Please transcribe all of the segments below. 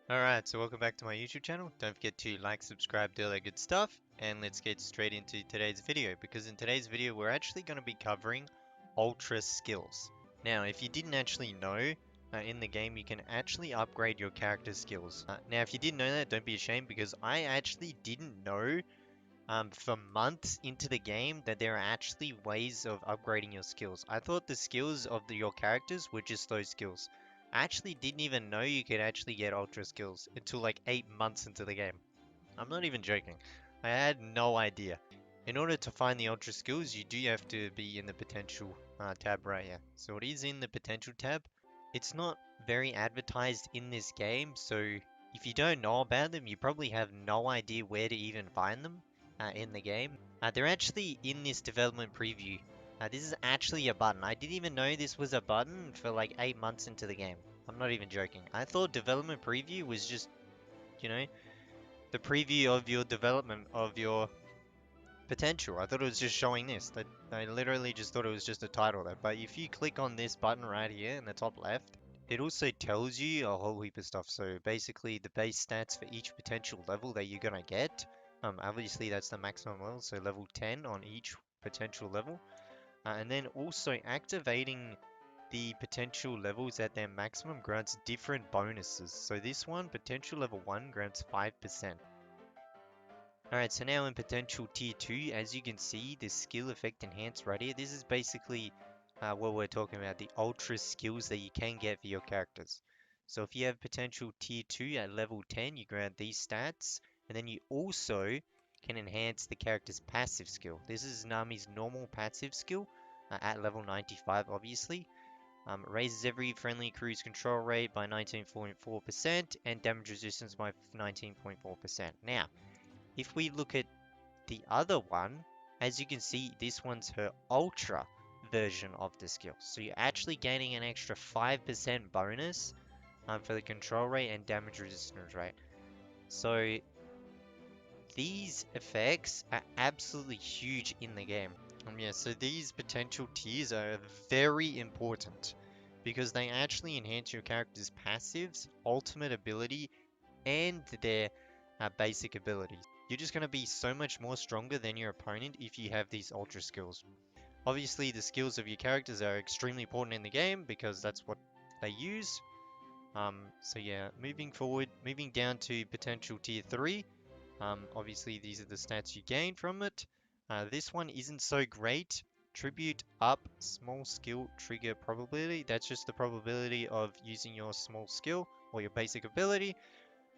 Alright, so welcome back to my YouTube channel. Don't forget to like, subscribe, do all that good stuff. And let's get straight into today's video, because in today's video we're actually going to be covering Ultra Skills. Now, if you didn't actually know, in the game you can actually upgrade your character skills. Now, if you didn't know that, don't be ashamed, because I actually didn't know for months into the game that there are actually ways of upgrading your skills. I thought the skills of your characters were just those skills. I actually didn't even know you could actually get ultra skills until like 8 months into the game. I'm not even joking. I had no idea. In order to find the ultra skills, you do have to be in the potential tab right here. So it is in the potential tab. It's not very advertised in this game, so if you don't know about them, you probably have no idea where to even find them in the game. They're actually in this development preview. This is actually a button. I didn't even know this was a button for like 8 months into the game. I'm not even joking. I thought development preview was just, you know, the preview of your development of your potential. I thought it was just showing this. I literally just thought it was just a title there. But if you click on this button right here in the top left, it also tells you a whole heap of stuff. So basically the base stats for each potential level that you're gonna get. Obviously that's the maximum level, so level 10 on each potential level. And then also activating the potential levels at their maximum grants different bonuses. So this one, potential level 1 grants 5%. Alright, so now in potential tier 2, as you can see, the skill effect enhanced right here. This is basically what we're talking about, the ultra skills that you can get for your characters. So if you have potential tier 2 at level 10, you grant these stats, and then you also can enhance the character's passive skill. This is Nami's normal passive skill at level 95, obviously. Raises every friendly crew's control rate by 19.4% and damage resistance by 19.4%. Now, if we look at the other one, as you can see, this one's her ultra version of the skill. So you're actually gaining an extra 5% bonus for the control rate and damage resistance rate. So these effects are absolutely huge in the game. Yeah, so these potential tiers are very important because they actually enhance your character's passives, ultimate ability, and their basic abilities. You're just going to be so much more stronger than your opponent if you have these ultra skills. Obviously, the skills of your characters are extremely important in the game because that's what they use. So yeah, moving forward, moving down to potential tier 3. Obviously, these are the stats you gain from it. This one isn't so great. Tribute up, small skill trigger probability. That's just the probability of using your small skill or your basic ability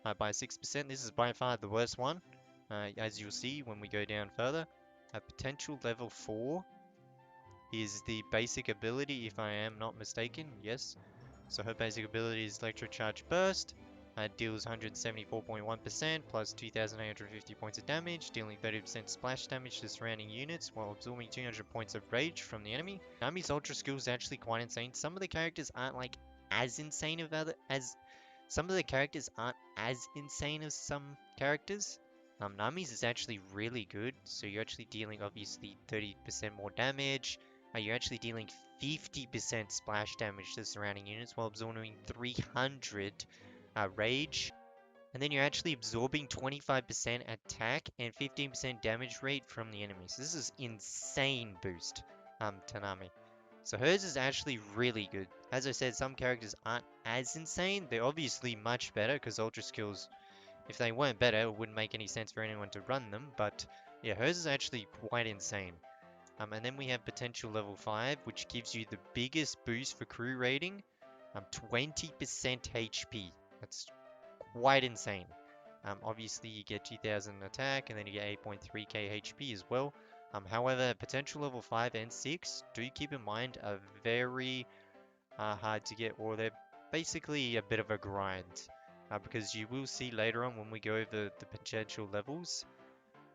by 6%. This is by far the worst one, as you'll see when we go down further. Potential level 4 is the basic ability, if I am not mistaken. Yes. So her basic ability is Electrocharge Burst. Deals 174.1% plus 2,850 points of damage, dealing 30% splash damage to surrounding units while absorbing 200 points of rage from the enemy. Nami's ultra skill is actually quite insane. Some of the characters aren't like as insane as some of the characters aren't as insane as some characters. Nami's is actually really good, so you're actually dealing obviously 30% more damage. You're actually dealing 50% splash damage to surrounding units while absorbing 300 rage. And then you're actually absorbing 25% attack and 15% damage rate from the enemies. This is insane boost to Nami. So hers is actually really good. As I said, some characters aren't as insane. They're obviously much better because Ultra Skills, if they weren't better, it wouldn't make any sense for anyone to run them. But yeah, hers is actually quite insane. And then we have Potential Level 5, which gives you the biggest boost for crew rating. 20% HP. That's quite insane. Obviously, you get 2000 attack, and then you get 8.3k HP as well. However, potential level 5 and 6, do keep in mind, are very hard to get, or they're basically a bit of a grind. Because you will see later on when we go over the potential levels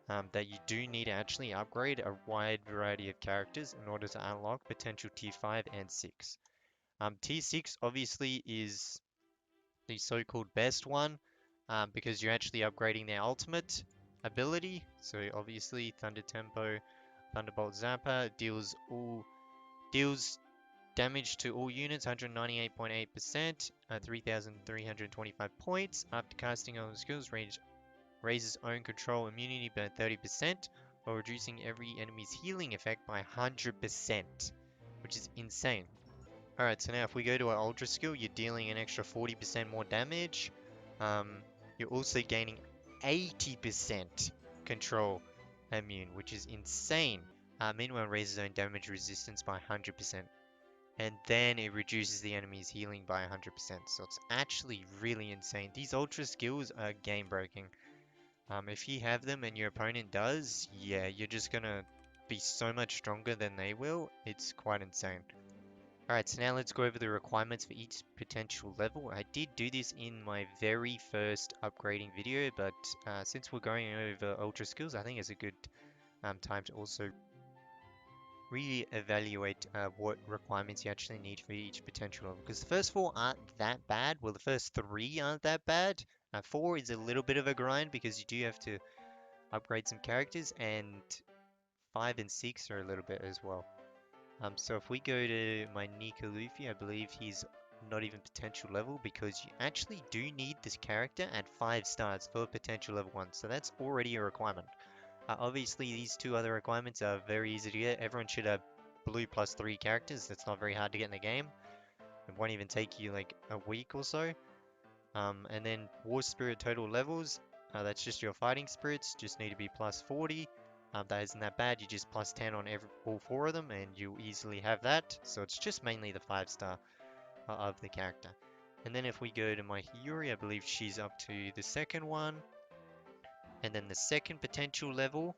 that you do need to actually upgrade a wide variety of characters in order to unlock potential tier 5 and 6. Tier 6 obviously is the so-called best one because you're actually upgrading their ultimate ability. So obviously Thunder Tempo, Thunderbolt Zapper deals Damage to all units, 198.8%, 3,325 points. After casting all skills, raises own control immunity by 30%, while reducing every enemy's healing effect by 100%, which is insane. Alright, so now if we go to our Ultra skill, you're dealing an extra 40% more damage. You're also gaining 80% control immune, which is insane. Meanwhile, raises own damage resistance by 100%. And then it reduces the enemy's healing by 100%. So it's actually really insane. These Ultra skills are game breaking. If you have them and your opponent does, yeah, you're just gonna be so much stronger than they will. It's quite insane. Alright, so now let's go over the requirements for each potential level. I did do this in my very first upgrading video, but since we're going over Ultra skills, I think it's a good time to also re-evaluate what requirements you actually need for each potential level. Because the first four aren't that bad. Well, the first three aren't that bad. 4 is a little bit of a grind because you do have to upgrade some characters, and 5 and 6 are a little bit as well. So if we go to my Nika Luffy, I believe he's not even potential level because you actually do need this character at 5 stars for potential level 1. So that's already a requirement. Obviously, these two other requirements are very easy to get. Everyone should have blue plus 3 characters. That's not very hard to get in the game. It won't even take you like a week or so. And then War Spirit total levels. That's just your fighting spirits. Just need to be plus 40. That isn't that bad. You just plus 10 on all 4 of them and you easily have that. So it's just mainly the 5 star of the character. And then if we go to my Hiyori, I believe she's up to the second one. And then the second potential level,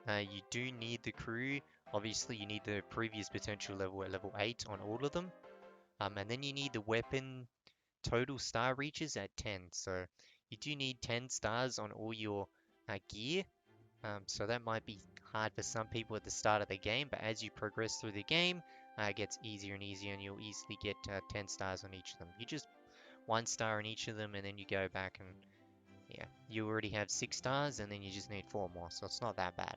you do need the crew. Obviously, you need the previous potential level at level 8 on all of them. And then you need the weapon total star reaches at 10. So you do need 10 stars on all your gear. So that might be hard for some people at the start of the game, but as you progress through the game, it gets easier and easier, and you'll easily get 10 stars on each of them. You just 1 star on each of them, and then you go back and yeah, you already have 6 stars, and then you just need 4 more, so it's not that bad.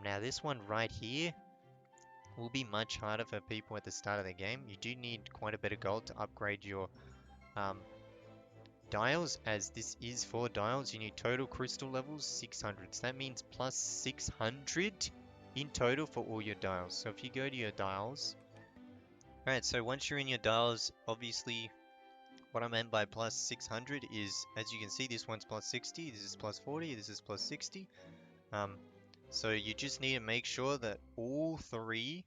Now this one right here will be much harder for people at the start of the game. You do need quite a bit of gold to upgrade your dials, as this is for dials. You need total crystal levels 600, so that means plus 600 in total for all your dials. So if you go to your dials, alright, so once you're in your dials, obviously what I meant by plus 600 is, as you can see, this one's plus 60, this is plus 40, this is plus 60. So you just need to make sure that all 3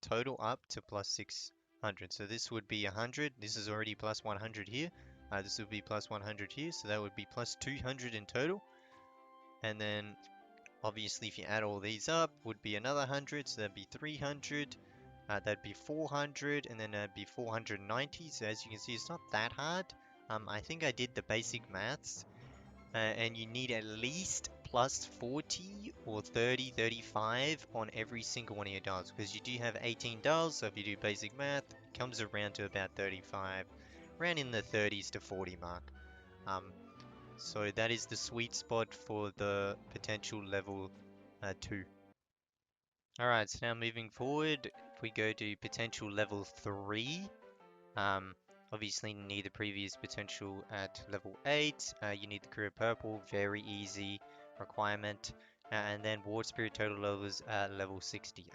total up to plus 600. So this would be 100, this is already plus 100 here. This would be plus 100 here, so that would be plus 200 in total. And then, obviously, if you add all these up, would be another 100, so that'd be 300. That'd be 400, and then that'd be 490. So as you can see, it's not that hard. I think I did the basic maths, and you need at least plus 40 or 30, 35 on every single one of your dials, because you do have 18 dials. So if you do basic math, it comes around to about 35. Around in the 30s to 40 mark. So that is the sweet spot for the potential level 2. Alright, so now moving forward, if we go to potential level 3, obviously you need the previous potential at level 8, you need the Career Purple, very easy requirement, and then War Spirit total levels at level 60.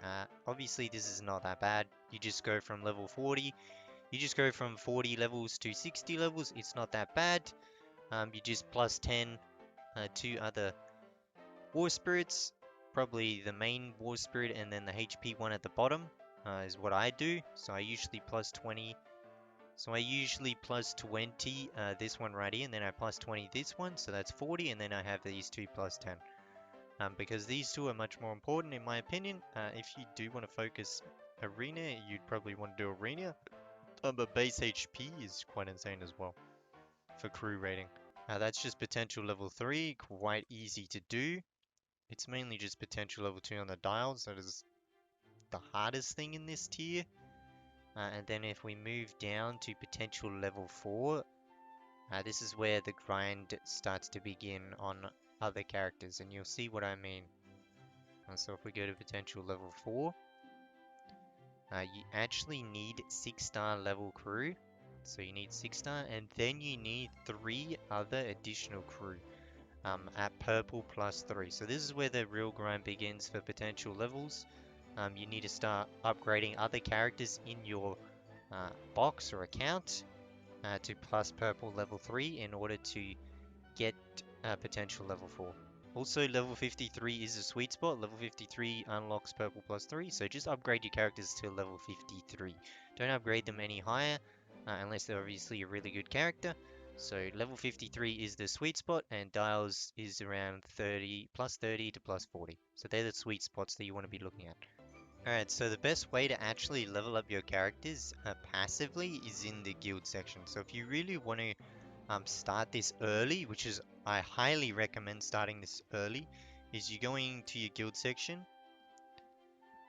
Obviously this is not that bad, you just go from level 40. You just go from 40 levels to 60 levels, it's not that bad. You just plus 10 to other War Spirits, probably the main War Spirit and then the HP one at the bottom is what I do. So I usually plus 20. So I usually plus 20 this one right here, and then I plus 20 this one, so that's 40, and then I have these two plus 10. Because these two are much more important in my opinion. If you do want to focus Arena, you'd probably want to do Arena. But base HP is quite insane as well for crew rating. That's just potential level 3, quite easy to do. It's mainly just potential level 2 on the dials, that is the hardest thing in this tier. And then if we move down to potential level 4, this is where the grind starts to begin on other characters, and you'll see what I mean. So if we go to potential level 4, You actually need 6-star level crew. So you need 6-star, and then you need 3 other additional crew at purple +3. So this is where the real grind begins for potential levels. You need to start upgrading other characters in your box or account to plus purple level 3 in order to get potential level 4. Also, level 53 is a sweet spot. Level 53 unlocks purple +3, so just upgrade your characters to level 53. Don't upgrade them any higher, unless they're obviously a really good character. So level 53 is the sweet spot, and Dials is around 30, +30 to +40. So they're the sweet spots that you want to be looking at. Alright, so the best way to actually level up your characters passively is in the guild section. So if you really want to start this early, which is I highly recommend starting this early, is you going to your guild section.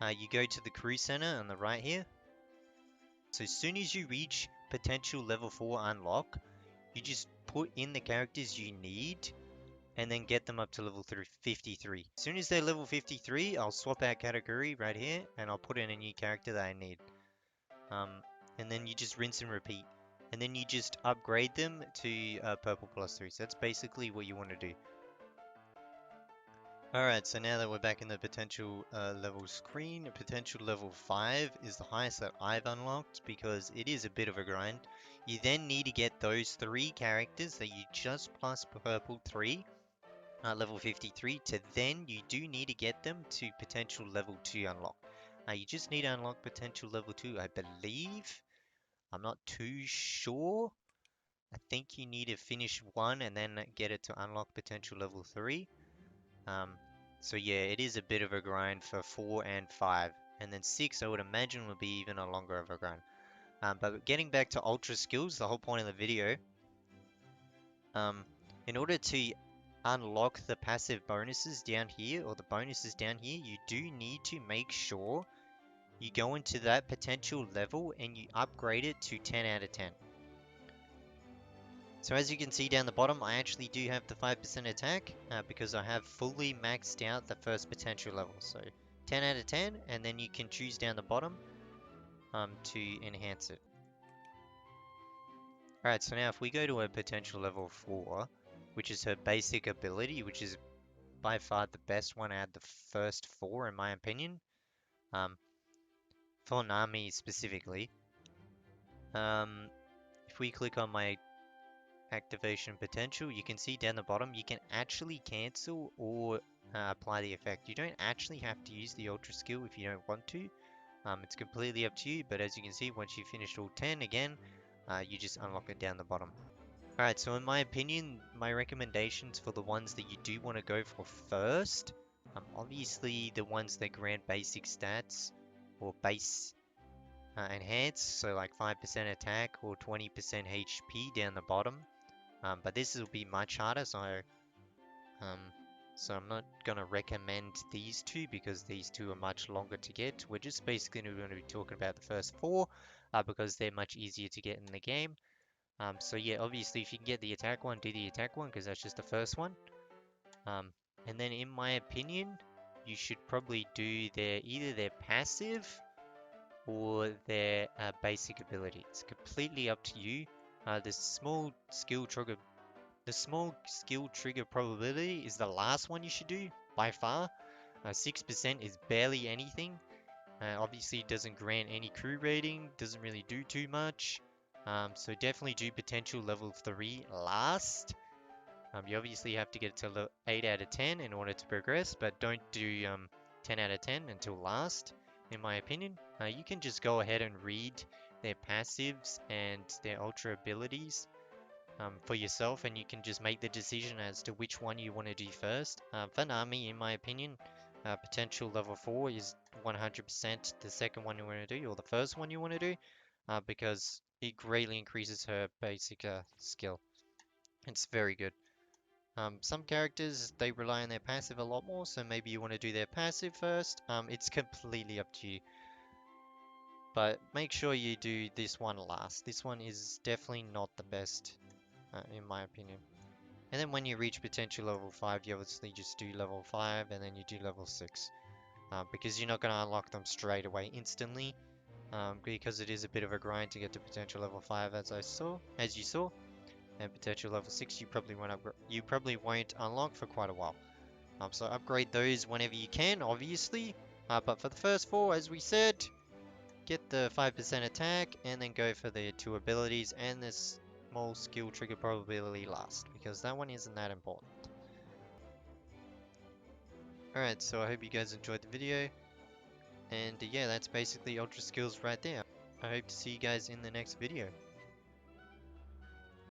You go to the crew center on the right here. So as soon as you reach potential level 4 unlock, you just put in the characters you need and then get them up to level 53. As soon as they're level 53, I'll swap out category right here and I'll put in a new character that I need. And then you just rinse and repeat. And then you just upgrade them to purple +3. So that's basically what you want to do. Alright, so now that we're back in the potential level screen, potential level 5 is the highest that I've unlocked because it is a bit of a grind. You then need to get those 3 characters that you just plus purple 3, level 53, to then you do need to get them to potential level 2 unlock. You just need to unlock potential level 2, I believe. I'm not too sure. I think you need to finish 1 and then get it to unlock potential level 3. So yeah, it is a bit of a grind for 4 and 5. And then 6, I would imagine, would be even a longer of a grind. But getting back to ultra skills, the whole point of the video, in order to unlock the passive bonuses down here, or the bonuses down here, you do need to make sure you go into that potential level and you upgrade it to 10 out of 10. So as you can see down the bottom, I actually do have the 5% attack because I have fully maxed out the first potential level. So 10 out of 10, and then you can choose down the bottom to enhance it. Alright, so now if we go to a potential level 4, which is her basic ability, which is by far the best one out of the first 4 in my opinion, for Nami specifically. If we click on my activation potential, you can see down the bottom you can actually cancel or apply the effect. You don't actually have to use the ultra skill if you don't want to. It's completely up to you, but as you can see, once you finish all 10 again, you just unlock it down the bottom. Alright, so in my opinion, my recommendations for the ones that you do want to go for first, obviously the ones that grant basic stats or base enhance, so like 5% attack or 20% HP down the bottom. But this will be much harder, so I'm not gonna recommend these two because these two are much longer to get. We're just basically going to be talking about the first 4 because they're much easier to get in the game. So yeah, obviously if you can get the attack one, do the attack one because that's just the first one. And then in my opinion, you should probably do either their passive or their basic ability. It's completely up to you. The small skill trigger probability is the last one you should do, by far. 6% is barely anything. Obviously, it doesn't grant any crew rating, doesn't really do too much. So definitely do potential level 3 last. You obviously have to get to 8 out of 10 in order to progress, but don't do 10 out of 10 until last, in my opinion. You can just go ahead and read their passives and their ultra abilities for yourself, and you can just make the decision as to which one you want to do first. For Nami, in my opinion, potential level 4 is 100% the second one you want to do, or the first one you want to do, because it greatly increases her basic skill. It's very good. Some characters, they rely on their passive a lot more, so maybe you want to do their passive first. It's completely up to you. But make sure you do this one last. This one is definitely not the best, in my opinion. And then when you reach potential level 5, you obviously just do level 5 and then you do level 6. Because you're not going to unlock them straight away instantly. because it is a bit of a grind to get to potential level 5 as you saw, and potential level 6 you probably won't unlock for quite a while. So upgrade those whenever you can, obviously. But for the first 4, as we said, get the 5% attack and then go for the 2 abilities and this small skill trigger probability last, because that one isn't that important. Alright, so I hope you guys enjoyed the video. And yeah, that's basically Ultra Skills right there. I hope to see you guys in the next video.